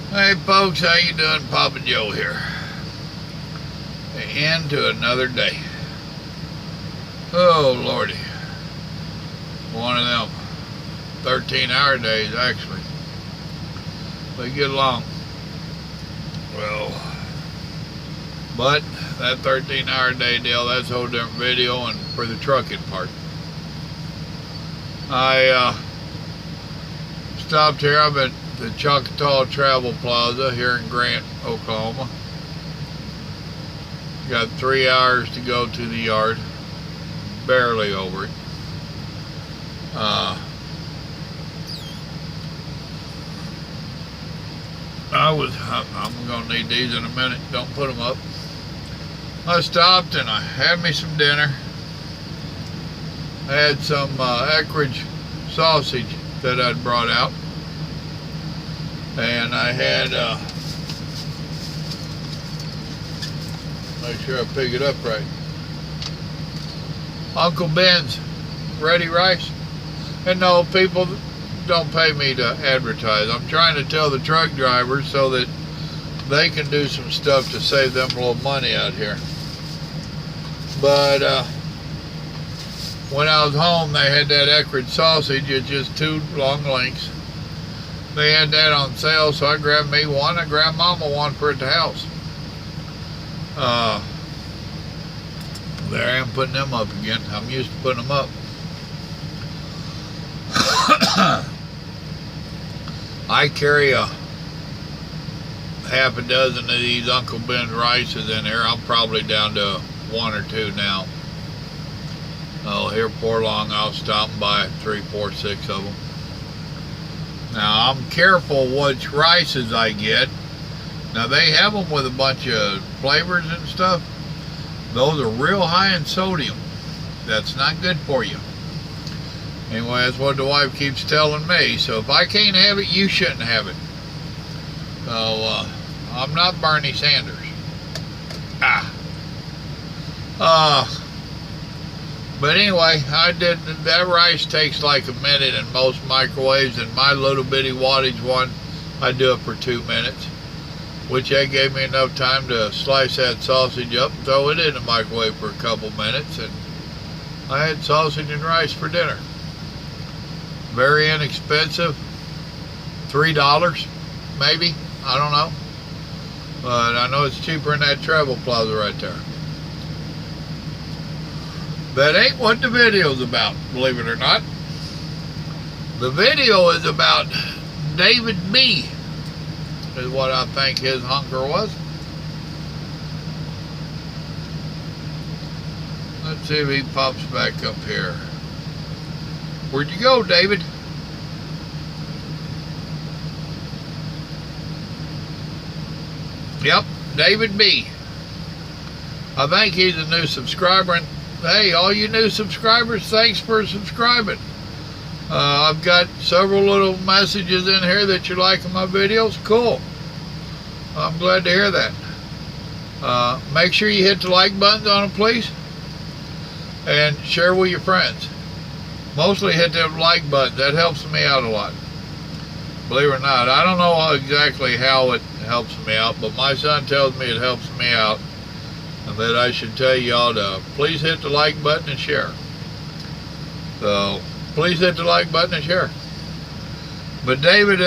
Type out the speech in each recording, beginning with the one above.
Hey folks, how you doing? Papa Joe here. The end to another day. Oh lordy. One of them 13-hour days actually. They get along. Well, but that 13-hour day deal, that's a whole different video. And for the trucking part, I stopped here. I'm at the Choctaw Travel Plaza here in Grant, Oklahoma. Got 3 hours to go to the yard. Barely over it. I'm gonna need these in a minute. Don't put them up. I stopped and I had me some dinner. I had some Eckrich sausage that I'd brought out. And I had, make sure I pick it up right, Uncle Ben's Ready Rice. And no, people don't pay me to advertise. I'm trying to tell the truck drivers so that they can do some stuff to save them a little money out here. But when I was home, they had that Eckrich sausage. It's just 2 long lengths. They had that on sale, so I grabbed me one. I grabbed Mama one for at the house. There I am putting them up again. I'm used to putting them up. I carry a half a dozen of these Uncle Ben's rices in here. I'm probably down to 1 or 2 now. Oh, here before long I'll stop and buy 3, 4, 6 of them. Now I'm careful which rices I get. Now they have them with a bunch of flavors and stuff. Those are real high in sodium. That's not good for you. Anyway, that's what the wife keeps telling me. So if I can't have it, you shouldn't have it. So I'm not Bernie Sanders. But anyway, I did that. Rice takes like a minute in most microwaves, and my little bitty wattage one, I do it for 2 minutes, which that gave me enough time to slice that sausage up and throw it in the microwave for a couple minutes, and I had sausage and rice for dinner. Very inexpensive, $3 maybe, I don't know, but I know it's cheaper in that Travel Plaza right there. That ain't what the video's about, believe it or not. The video is about David B, is what I think his hunker was. Let's see if he pops back up here. Where'd you go, David? Yep, David B. I think he's a new subscriber. And hey, all you new subscribers, thanks for subscribing. I've got several little messages in here that you're liking my videos. Cool. I'm glad to hear that. Make sure you hit the like buttons on them, please. And share with your friends. Mostly hit that like button. That helps me out a lot. Believe it or not. I don't know exactly how it helps me out, but my son tells me it helps me out. And that I should tell y'all to please hit the like button and share. So please hit the like button and share. But David,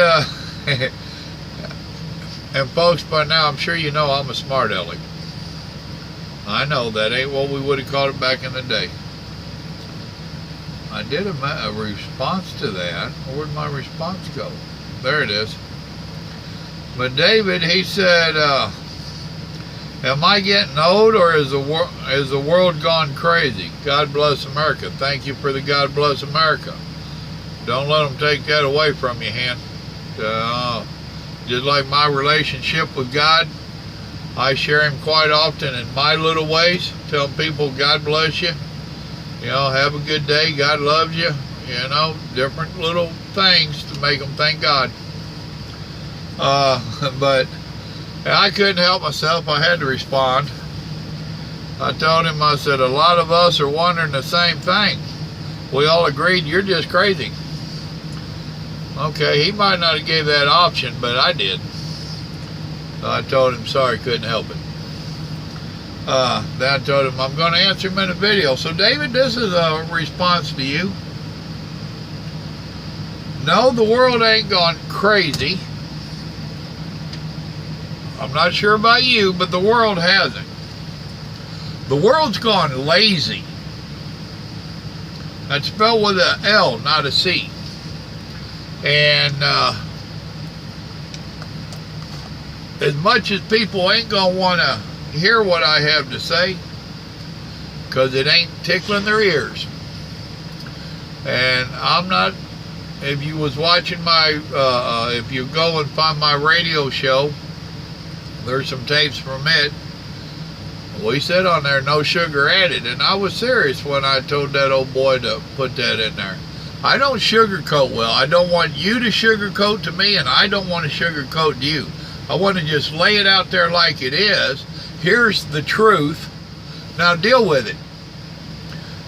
and folks, by now I'm sure you know I'm a smart aleck. I know that ain't what we would have called it back in the day. I did a response to that. Where'd my response go? There it is. But David, he said, am I getting old, or is the world gone crazy? God bless America. Thank you for the God bless America. Don't let them take that away from you, Hen. Just like my relationship with God, I share him quite often in my little ways, telling people God bless you. You know, have a good day, God loves you. You know, different little things to make them thank God. But I couldn't help myself. I had to respond. I told him, I said, a lot of us are wondering the same thing. We all agreed you're just crazy. Okay, he might not have gave that option, but I did. I told him, sorry, couldn't help it. Then I told him I'm going to answer him in a video. So, David, this is a response to you. No, the world ain't gone crazy. I'm not sure about you, but the world hasn't. The world's gone lazy. That's spelled with an L, not a C. And as much as people ain't going to want to hear what I have to say, because it ain't tickling their ears. And I'm not, if you was watching my, if you go and find my radio show, there's some tapes from it. We said on there, no sugar added. And I was serious when I told that old boy to put that in there. I don't sugarcoat well. I don't want you to sugarcoat to me, and I don't want to sugarcoat to you. I want to just lay it out there like it is. Here's the truth. Now deal with it.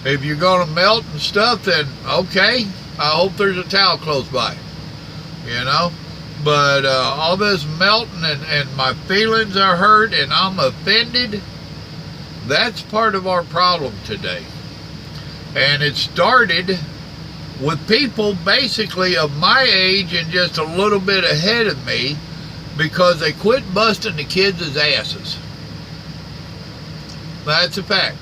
If you're going to melt and stuff, then okay. I hope there's a towel close by. You know? But all this melting and my feelings are hurt and I'm offended, that's part of our problem today. And it started with people basically of my age and just a little bit ahead of me because they quit busting the kids' asses. That's a fact.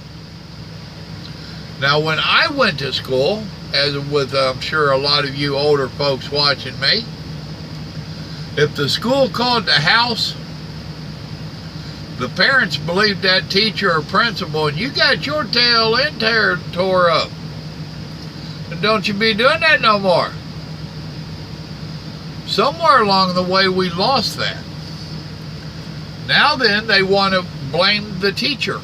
Now, when I went to school, as with I'm sure a lot of you older folks watching me, if the school called the house, the parents believed that teacher or principal, and you got your tail end tore up. And don't you be doing that no more. Somewhere along the way we lost that. Now then, they want to blame the teacher.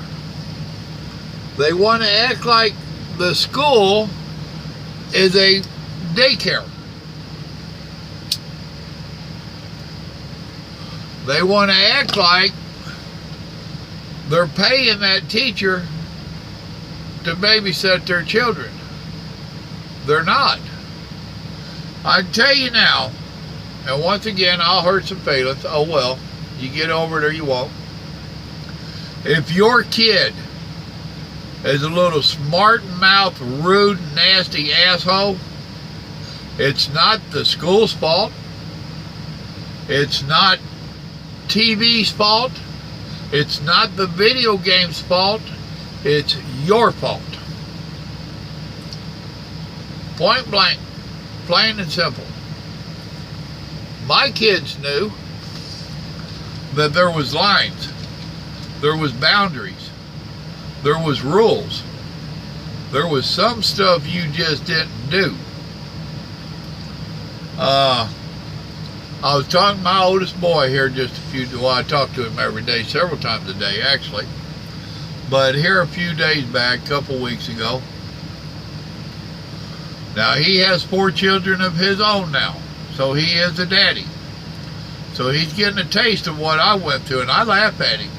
They want to act like the school is a daycare. They want to act like they're paying that teacher to babysit their children. They're not. I tell you now, and once again, I'll hurt some feelings. Oh well, you get over it or you won't. If your kid is a little smart-mouthed, rude, nasty asshole, it's not the school's fault. It's not TV's fault. It's not the video game's fault. It's your fault. Point blank, plain and simple. My kids knew that there was lines, there was boundaries, there was rules, there was some stuff you just didn't do. I was talking to my oldest boy here I talk to him every day, several times a day actually. But here a few days back, a couple weeks ago. Now he has 4 children of his own now. So he is a daddy. So he's getting a taste of what I went through, and I laugh at him.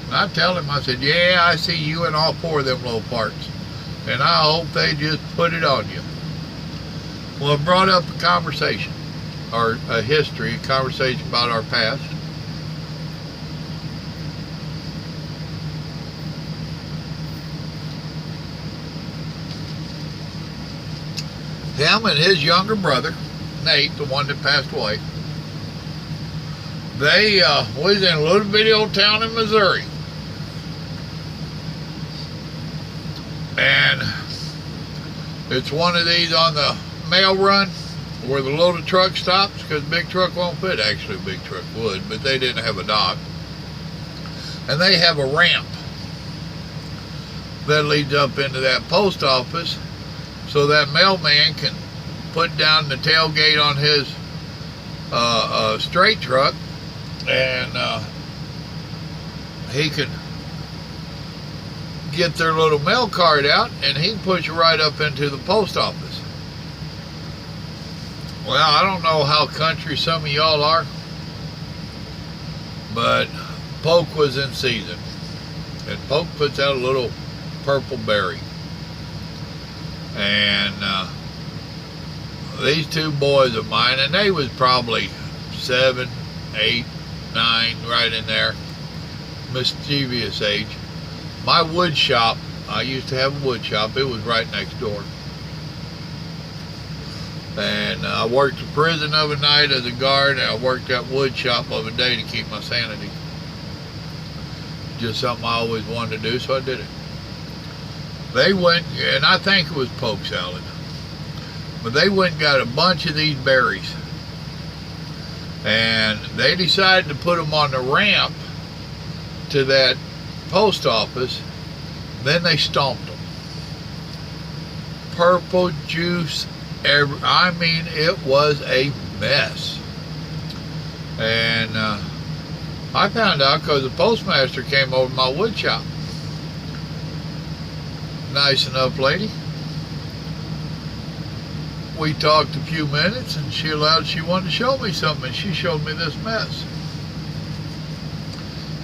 And I tell him, I said, yeah, I see you in all 4 of them little parts. And I hope they just put it on you. Well, it brought up a conversation. Or a history, a conversation about our past. Him and his younger brother, Nate, the one that passed away, they was in a little bitty old town in Missouri. And it's one of these on the mail run where the loaded truck stops, because big truck won't fit. Actually, a big truck would, but they didn't have a dock. And they have a ramp that leads up into that post office, so that mailman can put down the tailgate on his straight truck, and he can get their little mail cart out, and he can push it right up into the post office. Well, I don't know how country some of y'all are, but Polk was in season. And Polk puts out a little purple berry. And these 2 boys of mine, and they was probably 7, 8, 9, right in there, mischievous age. My wood shop, I used to have a wood shop, it was right next door. And I worked the prison of a night as a guard, and I worked that wood shop of a day to keep my sanity. Just something I always wanted to do, so I did it. They went, and I think it was poke salad, but they went and got a bunch of these berries, and they decided to put them on the ramp to that post office. Then they stomped them. Purple juice, I mean, it was a mess. And I found out because the postmaster came over to my wood shop. Nice enough lady. We talked a few minutes, and she wanted to show me something, and she showed me this mess.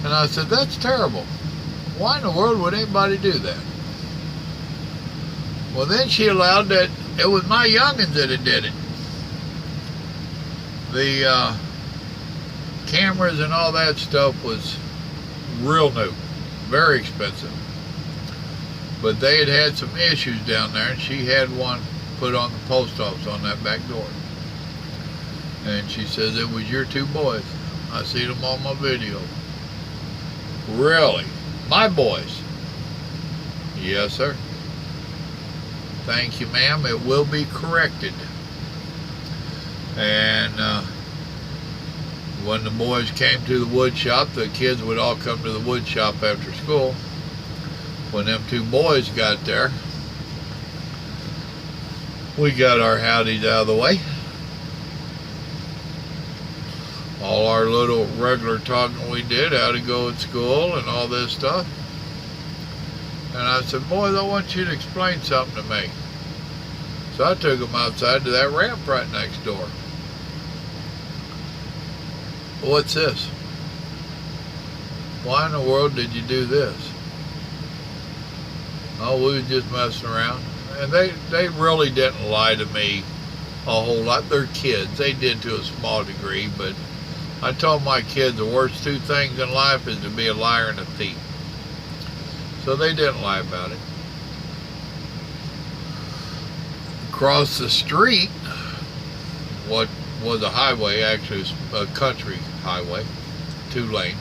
And I said, that's terrible. Why in the world would anybody do that? Well, then she allowed that it was my youngins that had did it. The cameras and all that stuff was real new, very expensive. But they had had some issues down there, and she had one put on the post office on that back door. And she says, it was your 2 boys. I seen them on my video. Really? My boys? Yes, sir. Thank you, ma'am. It will be corrected. And when the boys came to the wood shop, the kids would all come to the wood shop after school. When them 2 boys got there, we got our howdies out of the way. All our little regular talking we did, how to go at school and all this stuff. And I said, boys, I want you to explain something to me. So I took them outside to that ramp right next door. What's this? Why in the world did you do this? Oh, we were just messing around. And they really didn't lie to me a whole lot. They're kids. They did to a small degree, but I told my kids the worst 2 things in life is to be a liar and a thief. So they didn't lie about it. Across the street, what was a highway, actually a country highway, 2-lane.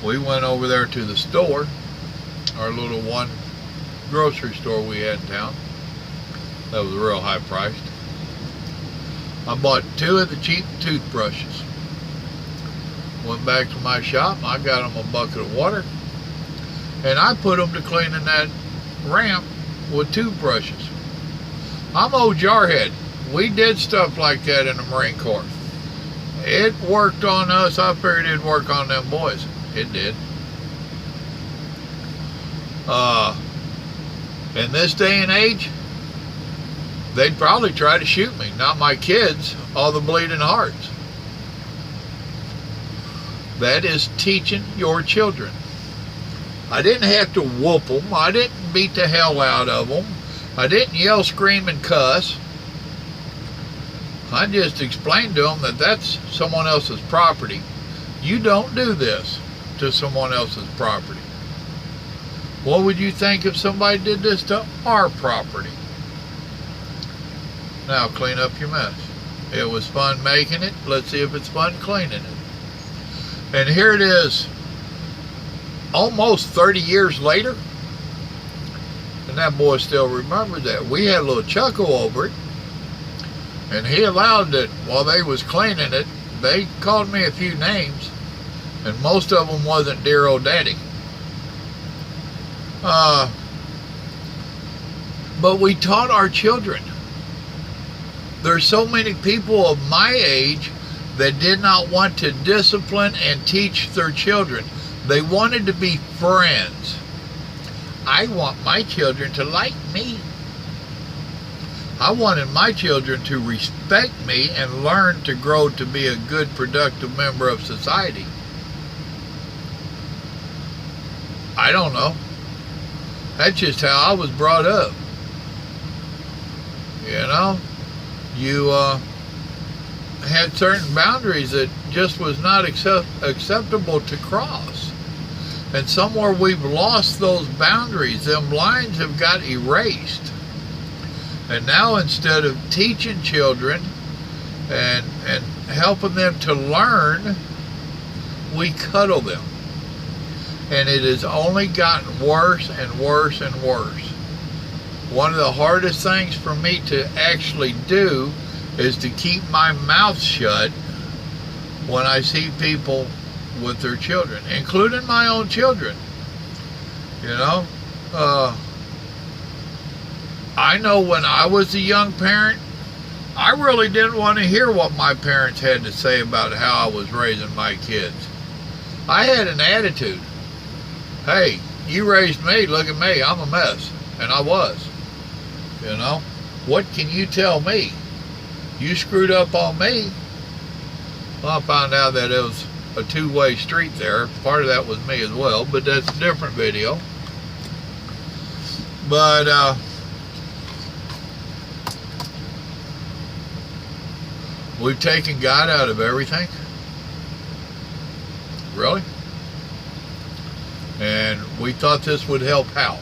We went over there to the store, our little one grocery store we had in town. That was real high priced. I bought 2 of the cheap toothbrushes. Went back to my shop, I got them a bucket of water, and I put them to cleaning that ramp with toothbrushes. I'm old jarhead. We did stuff like that in the Marine Corps. It worked on us. I figured it'd work on them boys. It did. In this day and age, they'd probably try to shoot me. Not my kids, all the bleeding hearts. That is teaching your children. I didn't have to whoop them. I didn't beat the hell out of them. I didn't yell, scream, and cuss. I just explained to them that that's someone else's property. You don't do this to someone else's property. What would you think if somebody did this to our property? Now clean up your mess. It was fun making it. Let's see if it's fun cleaning it. And here it is, almost 30 years later, and that boy still remembers that. We had a little chuckle over it, and he allowed that while they was cleaning it, they called me a few names, and most of them wasn't dear old daddy. But we taught our children. There's so many people of my age that did not want to discipline and teach their children. They wanted to be friends. I want my children to like me. I wanted my children to respect me and learn to grow to be a good, productive member of society. I don't know. That's just how I was brought up. You know, had certain boundaries that just was not acceptable to cross. And somewhere we've lost those boundaries. Them lines have got erased. And now instead of teaching children and helping them to learn, we cuddle them. And it has only gotten worse and worse and worse. One of the hardest things for me to actually do is to keep my mouth shut when I see people with their children, including my own children. You know, I know when I was a young parent, I really didn't want to hear what my parents had to say about how I was raising my kids. I had an attitude. Hey, you raised me, look at me, I'm a mess. And I was. You know, what can you tell me? You screwed up on me. Well, I found out that it was a two-way street there. Part of that was me as well, but that's a different video. But we've taken God out of everything. Really? And we thought this would help how?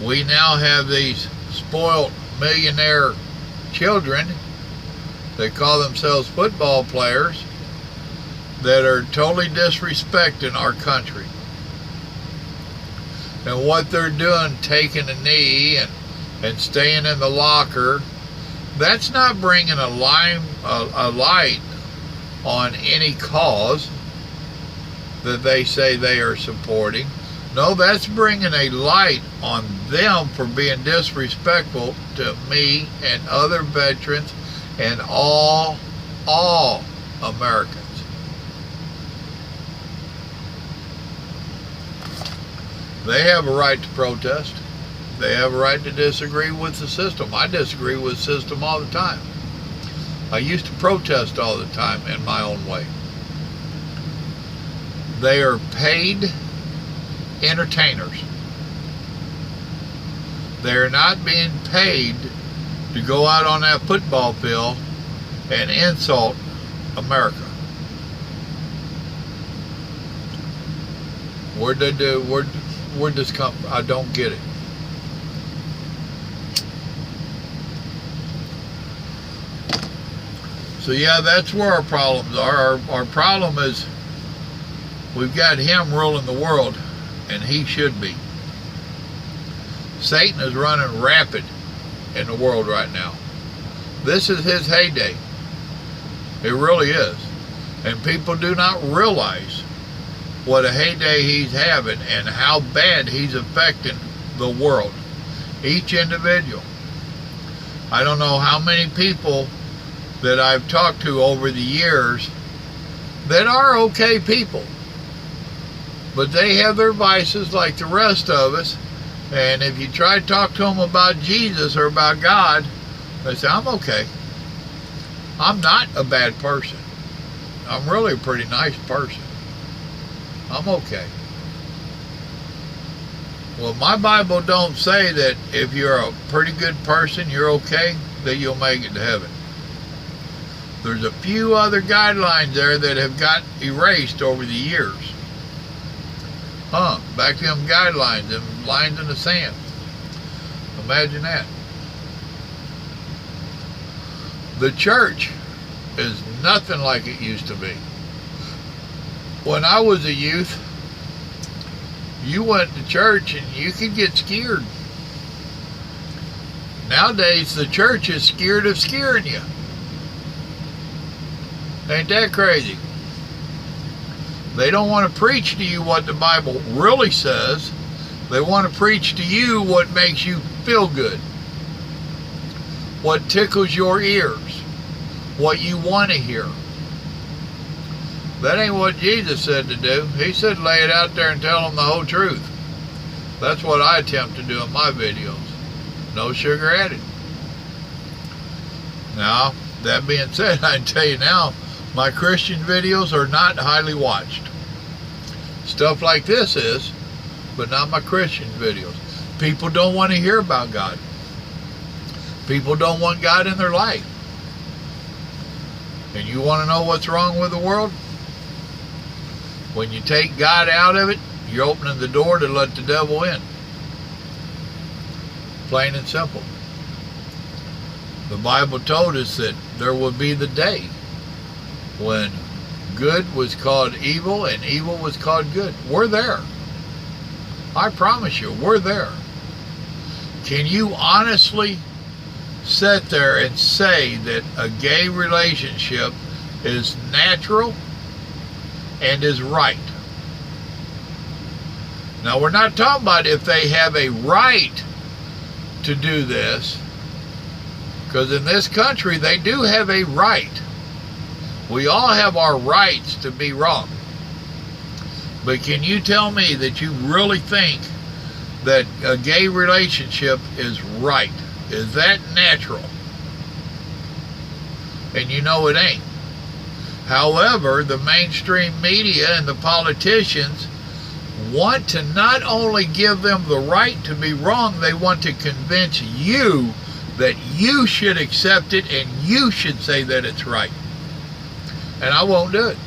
We now have these spoiled millionaire children that call themselves football players that are totally disrespecting our country. And what they're doing, taking a knee and staying in the locker, that's not bringing a light on any cause that they say they are supporting. No, that's bringing a light on them for being disrespectful to me and other veterans and all Americans. They have a right to protest. They have a right to disagree with the system. I disagree with the system all the time. I used to protest all the time in my own way. They are paid entertainers. They're not being paid to go out on that football field and insult America. Where'd they do? Where'd this come from? I don't get it. So yeah, that's where our problems are. Our problem is we've got him ruling the world, and he should be. Satan is running rapid in the world right now. This is his heyday. It really is. And people do not realize what a heyday he's having and how bad he's affecting the world. Each individual. I don't know how many people that I've talked to over the years that are okay people. But they have their vices like the rest of us. And if you try to talk to them about Jesus or about God, they say, I'm okay. I'm not a bad person. I'm really a pretty nice person. I'm okay. Well, my Bible don't say that if you're a pretty good person, you're okay, that you'll make it to heaven. There's a few other guidelines there that have got erased over the years. Back to them guidelines, them lines in the sand. Imagine that. The church is nothing like it used to be. When I was a youth, you went to church and you could get scared. Nowadays, the church is scared of scaring you. Ain't that crazy? They don't want to preach to you what the Bible really says. They want to preach to you what makes you feel good, what tickles your ears, what you want to hear. That ain't what Jesus said to do. He said lay it out there and tell them the whole truth. That's what I attempt to do in my videos. No sugar added. Now, that being said, I can tell you now, my Christian videos are not highly watched. Stuff like this is, but not my Christian videos. People don't want to hear about God. People don't want God in their life. And you want to know what's wrong with the world? When you take God out of it, you're opening the door to let the devil in. Plain and simple. The Bible told us that there would be the day when good was called evil and evil was called good. We're there. I promise you, we're there. Can you honestly sit there and say that a gay relationship is natural and is right? Now, we're not talking about if they have a right to do this, because in this country they do have a right. We all have our rights to be wrong. But can you tell me that you really think that a gay relationship is right? Is that natural? And you know it ain't. However, the mainstream media and the politicians want to not only give them the right to be wrong, they want to convince you that you should accept it and you should say that it's right. And I won't do it.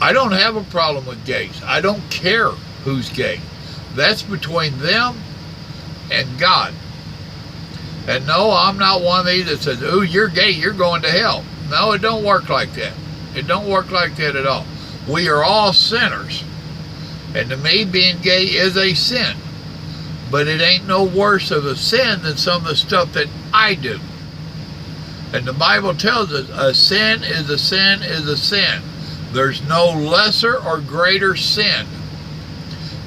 I don't have a problem with gays. I don't care who's gay. That's between them and God. And no, I'm not one of these that says, "Ooh, you're gay, you're going to hell." No, it don't work like that. It don't work like that at all. We are all sinners. And to me, being gay is a sin. But it ain't no worse of a sin than some of the stuff that I do. And the Bible tells us a sin is a sin is a sin. There's no lesser or greater sin.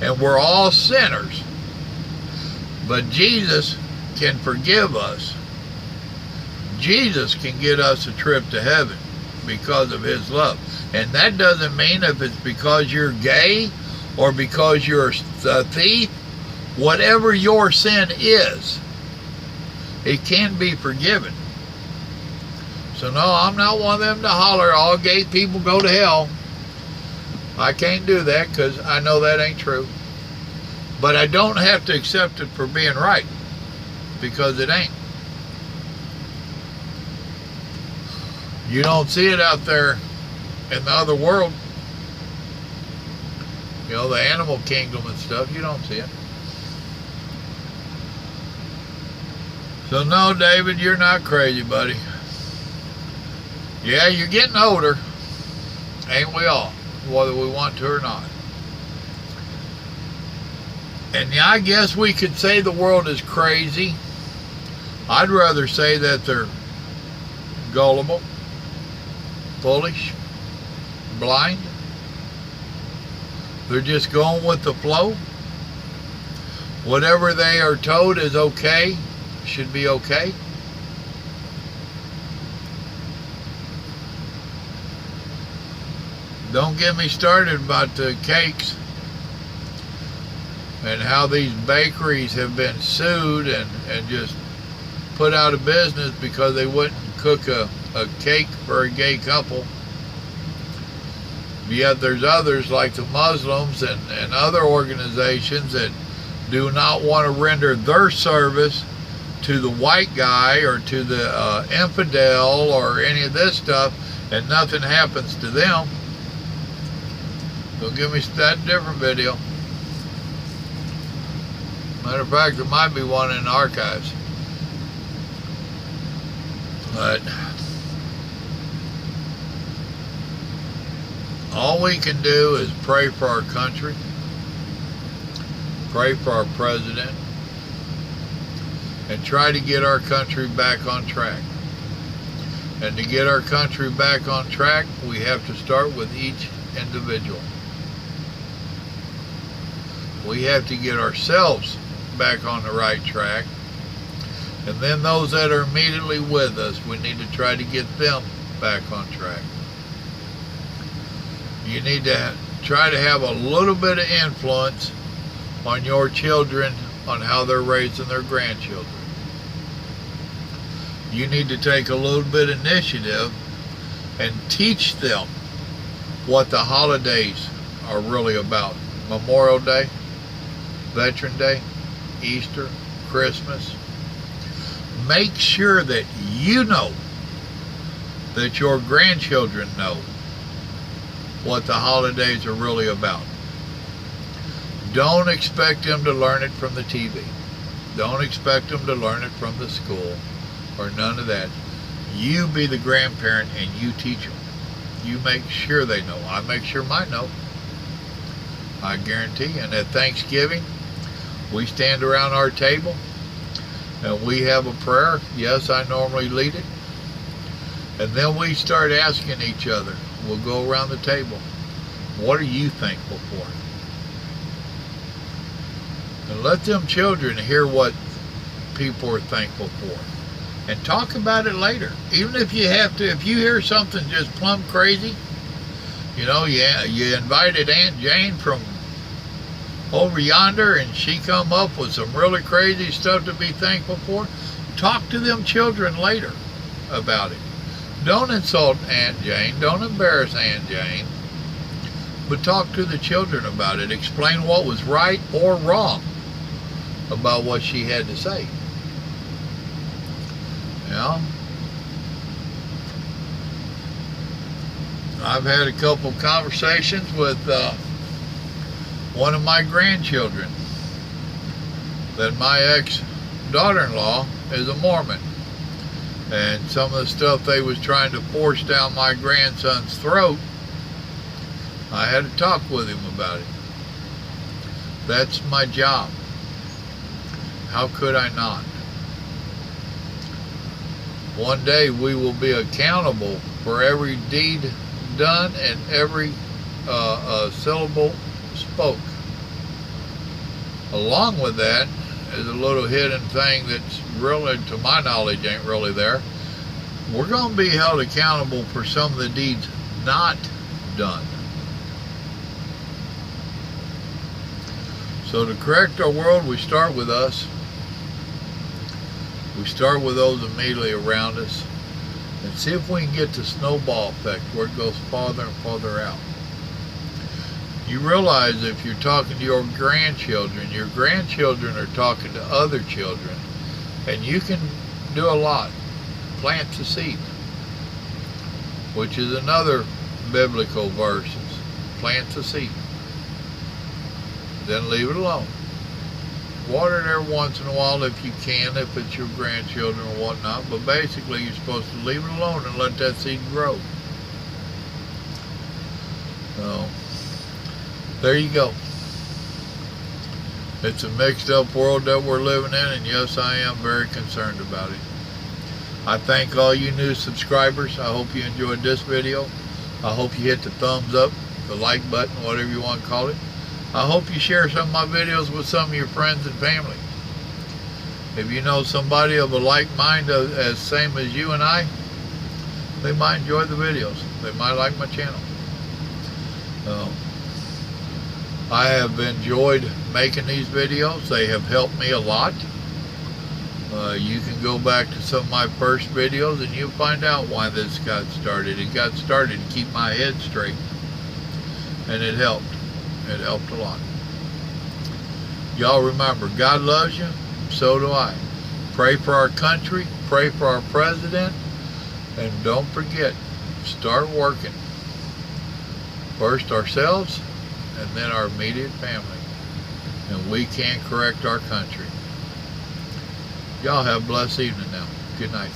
And we're all sinners. But Jesus can forgive us. Jesus can get us a trip to heaven because of his love. And that doesn't mean if it's because you're gay or because you're a thief, whatever your sin is, it can be forgiven. So no, I'm not one of them to holler, all gay people go to hell. I can't do that because I know that ain't true. But I don't have to accept it for being right, because it ain't. You don't see it out there in the other world. You know, the animal kingdom and stuff, you don't see it. So no, David, you're not crazy, buddy. Yeah, you're getting older, ain't we all, whether we want to or not. And yeah, I guess we could say the world is crazy. I'd rather say that they're gullible, foolish, blind. They're just going with the flow. Whatever they are told is okay, should be okay. Don't get me started about the cakes and how these bakeries have been sued and just put out of business because they wouldn't cook a cake for a gay couple. Yet there's others like the Muslims and other organizations that do not want to render their service to the white guy or to the infidel or any of this stuff, and nothing happens to them. So give me that different video. Matter of fact, there might be one in the archives. But all we can do is pray for our country, pray for our president, and try to get our country back on track. And to get our country back on track, we have to start with each individual. We have to get ourselves back on the right track. And then those that are immediately with us, we need to try to get them back on track. You need to try to have a little bit of influence on your children, on how they're raising their grandchildren. You need to take a little bit of initiative and teach them what the holidays are really about. Memorial Day, Veteran Day, Easter, Christmas. Make sure that you know that your grandchildren know what the holidays are really about. Don't expect them to learn it from the TV. Don't expect them to learn it from the school or none of that. You be the grandparent and you teach them. You make sure they know. I make sure mine know. I guarantee you. And at Thanksgiving, we stand around our table and we have a prayer. Yes, I normally lead it. And then we start asking each other. We'll go around the table. What are you thankful for? And let them children hear what people are thankful for. And talk about it later. Even if you have to, if you hear something just plumb crazy, you know, you invited Aunt Jane from over yonder and she come up with some really crazy stuff to be thankful for, talk to them children later about it. Don't insult Aunt Jane. Don't embarrass Aunt Jane. But talk to the children about it. Explain what was right or wrong about what she had to say. You know? I've had a couple conversations with one of my grandchildren that my ex-daughter-in-law is a Mormon. And some of the stuff they was trying to force down my grandson's throat, I had to talk with him about it. That's my job. How could I not? One day we will be accountable for every deed done and every syllable spoke. Along with that is a little hidden thing that's really, to my knowledge, ain't really there. We're going to be held accountable for some of the deeds not done. So to correct our world, we start with us. We start with those immediately around us and see if we can get the snowball effect where it goes farther and farther out. You realize if you're talking to your grandchildren are talking to other children, and you can do a lot. Plant the seed, which is another biblical verse. Plant the seed. Then leave it alone. Water it every once in a while if you can, if it's your grandchildren or whatnot, but basically you're supposed to leave it alone and let that seed grow. So, there you go. It's a mixed up world that we're living in, and yes, I am very concerned about it. I thank all you new subscribers. I hope you enjoyed this video. I hope you hit the thumbs up, the like button, whatever you want to call it. I hope you share some of my videos with some of your friends and family. If you know somebody of a like mind as same as you and I, they might enjoy the videos. They might like my channel. I have enjoyed making these videos. They have helped me a lot. You can go back to some of my first videos and you'll find out why this got started. It got started to keep my head straight. And it helped. It helped a lot. Y'all remember, God loves you, so do I. Pray for our country, pray for our president, and don't forget, start working. First ourselves, and then our immediate family. And we can correct our country. Y'all have a blessed evening now. Good night.